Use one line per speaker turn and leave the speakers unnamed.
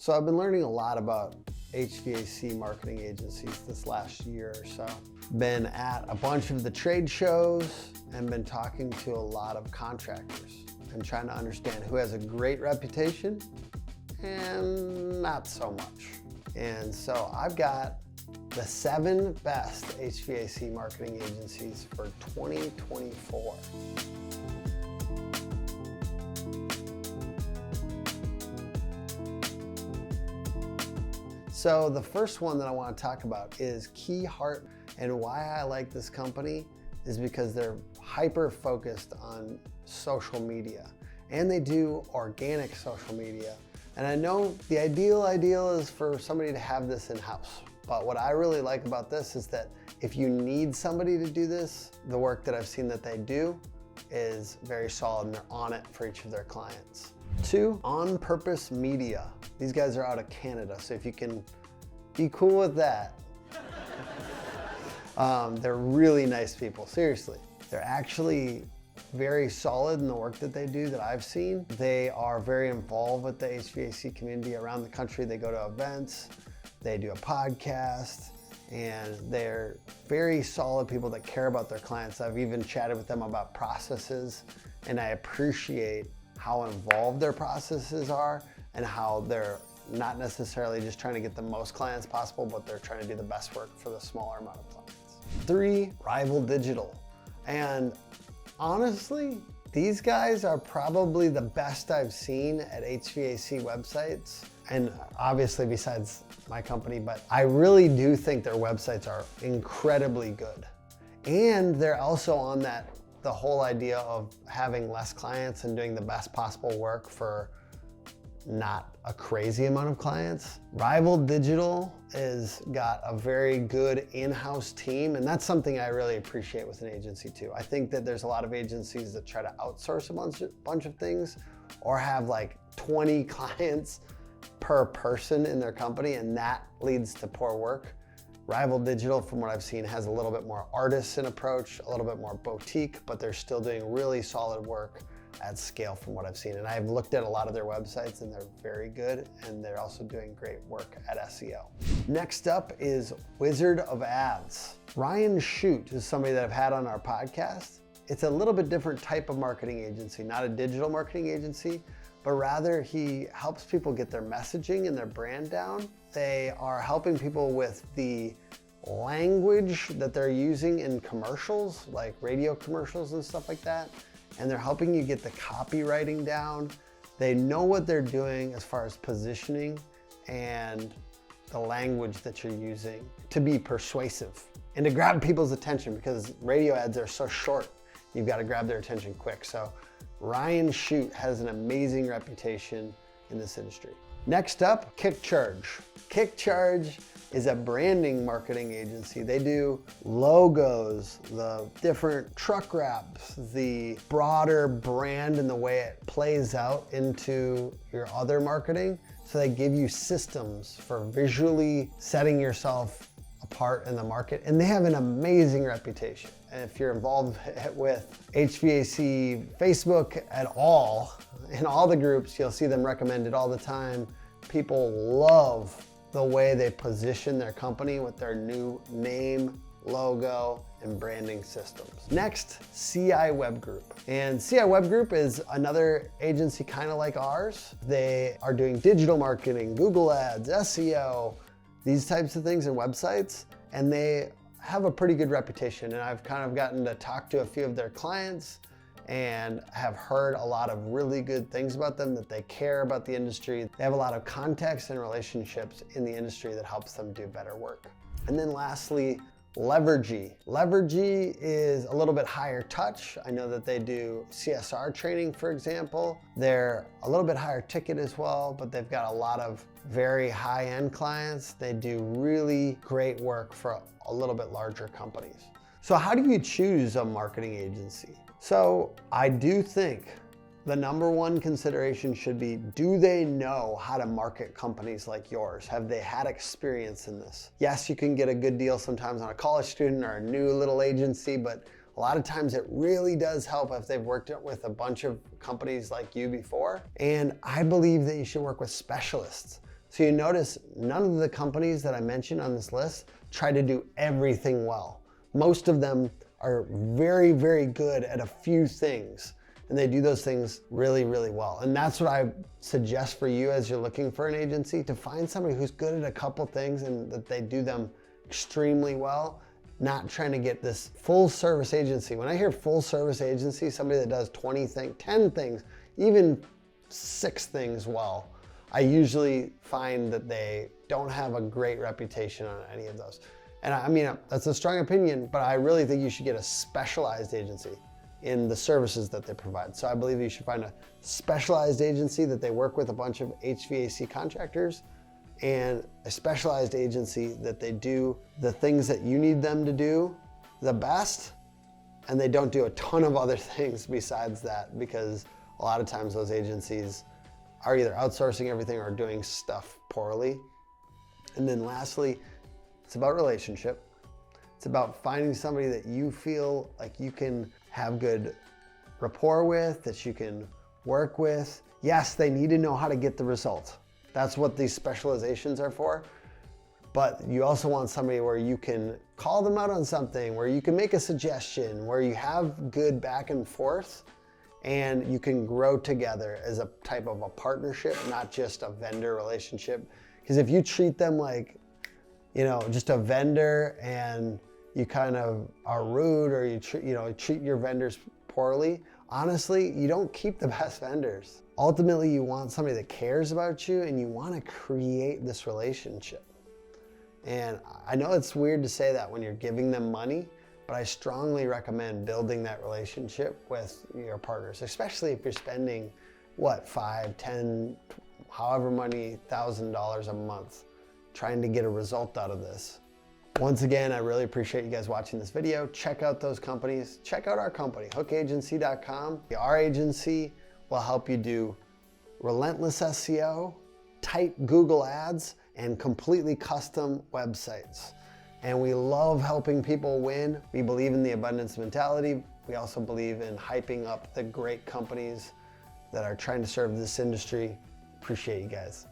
So I've been learning a lot about HVAC marketing agencies this last year or so. Been at a bunch of the trade shows and been talking to a lot of contractors and trying to understand who has a great reputation and not so much. And so I've got the 7 best HVAC marketing agencies for 2024. So the first one that I want to talk about is Kee Hart, and why I like this company is because they're hyper focused on social media, and they do organic social media. And I know the ideal is for somebody to have this in-house, but what I really like about this is that if you need somebody to do this, the work that I've seen that they do is very solid and they're on it for each of their clients. 2, On Purpose Media. These guys are out of Canada, so if you can be cool with that. They're really nice people, seriously. They're actually very solid in the work that they do that I've seen. They are very involved with the HVAC community around the country. They go to events, they do a podcast, and they're very solid people that care about their clients. I've even chatted with them about processes, and I appreciate how involved their processes are and how they're not necessarily just trying to get the most clients possible, but they're trying to do the best work for the smaller amount of clients. 3, Rival Digital. And honestly, these guys are probably the best I've seen at HVAC websites. And obviously besides my company, but I really do think their websites are incredibly good. And they're also on the whole idea of having less clients and doing the best possible work for not a crazy amount of clients. Rival Digital is got a very good in-house team, and that's something I really appreciate with an agency too. I think that there's a lot of agencies that try to outsource a bunch of things or have like 20 clients per person in their company, and that leads to poor work. Rival Digital, from what I've seen, has a little bit more artisan approach, a little bit more boutique, but they're still doing really solid work at scale from what I've seen. And I've looked at a lot of their websites and they're very good, and they're also doing great work at SEO. Next up is Wizard of Ads. Ryan Shute is somebody that I've had on our podcast. It's a little bit different type of marketing agency, not a digital marketing agency, but rather he helps people get their messaging and their brand down. They are helping people with the language that they're using in commercials, like radio commercials and stuff like that. And they're helping you get the copywriting down. They know what they're doing as far as positioning and the language that you're using to be persuasive and to grab people's attention, because radio ads are so short. You've got to grab their attention quick. So Ryan Shute has an amazing reputation in this industry. Next up, Kickcharge. Kickcharge is a branding marketing agency. They do logos, the different truck wraps, the broader brand and the way it plays out into your other marketing. So they give you systems for visually setting yourself apart in the market, and they have an amazing reputation. And if you're involved with HVAC Facebook at all, in all the groups, you'll see them recommended all the time. People love the way they position their company with their new name, logo, and branding systems. Next, CI Web Group. And CI Web Group is another agency kind of like ours. They are doing digital marketing, Google Ads, SEO, these types of things and websites, and they have a pretty good reputation. And I've kind of gotten to talk to a few of their clients and have heard a lot of really good things about them, that they care about the industry. They have a lot of contacts and relationships in the industry that helps them do better work. And then lastly, Levergy. Levergy is a little bit higher touch. I know that they do CSR training, for example. They're a little bit higher ticket as well, but they've got a lot of very high-end clients. They do really great work for a little bit larger companies. So how do you choose a marketing agency? So I do think the number one consideration should be, do they know how to market companies like yours? Have they had experience in this? Yes, you can get a good deal sometimes on a college student or a new little agency, but a lot of times it really does help if they've worked with a bunch of companies like you before. And I believe that you should work with specialists. So you notice none of the companies that I mentioned on this list try to do everything well. Most of them are very, very good at a few things, and they do those things really, really well. And that's what I suggest for you as you're looking for an agency, to find somebody who's good at a couple things and that they do them extremely well, not trying to get this full service agency. When I hear full service agency, somebody that does 20 things, 10 things, even 6 things well, I usually find that they don't have a great reputation on any of those. And I mean, that's a strong opinion, but I really think you should get a specialized agency in the services that they provide. So I believe you should find a specialized agency that they work with a bunch of HVAC contractors, and a specialized agency that they do the things that you need them to do the best, and they don't do a ton of other things besides that, because a lot of times those agencies are either outsourcing everything or doing stuff poorly. And then lastly, it's about relationship. It's about finding somebody that you feel like you can have good rapport with, that you can work with. Yes, they need to know how to get the result. That's what these specializations are for. But you also want somebody where you can call them out on something, where you can make a suggestion, where you have good back and forth, and you can grow together as a type of a partnership, not just a vendor relationship. Because if you treat them like, just a vendor, and you kind of are rude, or you treat your vendors poorly, honestly, you don't keep the best vendors. Ultimately, you want somebody that cares about you, and you want to create this relationship. And I know it's weird to say that when you're giving them money, but I strongly recommend building that relationship with your partners, especially if you're spending, $5, $10, however many $1,000 a month trying to get a result out of this. Once again, I really appreciate you guys watching this video. Check out those companies. Check out our company, hookagency.com. Our agency will help you do relentless SEO, tight Google ads, and completely custom websites. And we love helping people win. We believe in the abundance mentality. We also believe in hyping up the great companies that are trying to serve this industry. Appreciate you guys.